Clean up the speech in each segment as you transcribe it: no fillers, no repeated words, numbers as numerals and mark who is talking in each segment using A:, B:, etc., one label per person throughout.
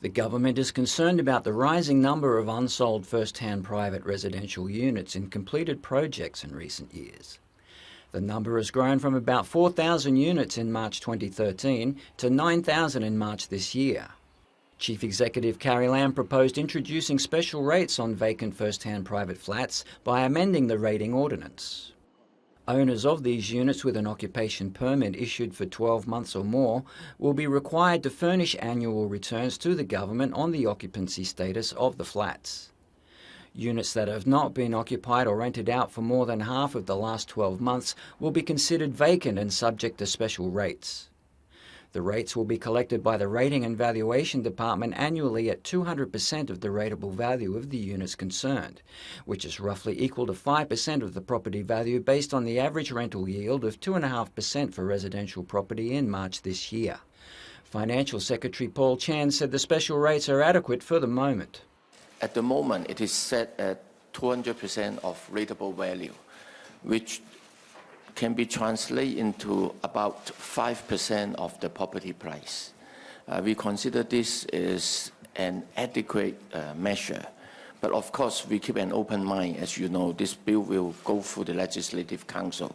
A: The government is concerned about the rising number of unsold first-hand private residential units in completed projects in recent years. The number has grown from about 4,000 units in March 2013 to 9,000 in March this year. Chief Executive Carrie Lam proposed introducing special rates on vacant first-hand private flats by amending the Rating Ordinance. Owners of these units with an occupation permit issued for 12 months or more will be required to furnish annual returns to the government on the occupancy status of the flats. Units that have not been occupied or rented out for more than half of the last 12 months will be considered vacant and subject to special rates. The rates will be collected by the Rating and Valuation Department annually at 200% of the rateable value of the units concerned, which is roughly equal to 5% of the property value based on the average rental yield of 2.5% for residential property in March this year. Financial Secretary Paul Chan said the special rates are adequate for the moment.
B: At the moment, it is set at 200% of rateable value, which can be translated into about 5% of the property price. We consider this is an adequate measure, but of course we keep an open mind. As you know, this bill will go through the Legislative Council.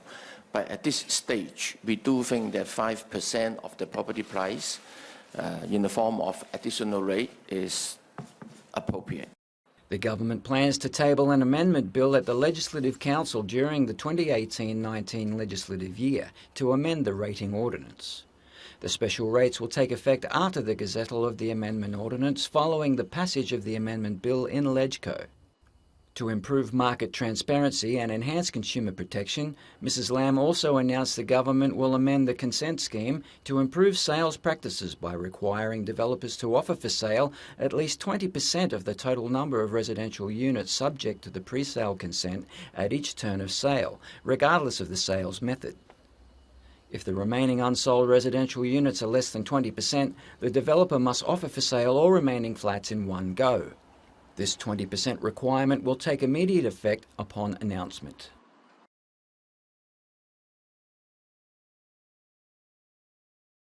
B: But at this stage, we do think that 5% of the property price in the form of additional rate is appropriate.
A: The government plans to table an amendment bill at the Legislative Council during the 2018-19 legislative year to amend the Rating Ordinance. The special rates will take effect after the gazettal of the Amendment Ordinance following the passage of the Amendment Bill in LegCo. To improve market transparency and enhance consumer protection, Mrs Lam also announced the government will amend the consent scheme to improve sales practices by requiring developers to offer for sale at least 20% of the total number of residential units subject to the pre-sale consent at each turn of sale, regardless of the sales method. If the remaining unsold residential units are less than 20%, the developer must offer for sale all remaining flats in one go. This 20% requirement will take immediate effect upon announcement.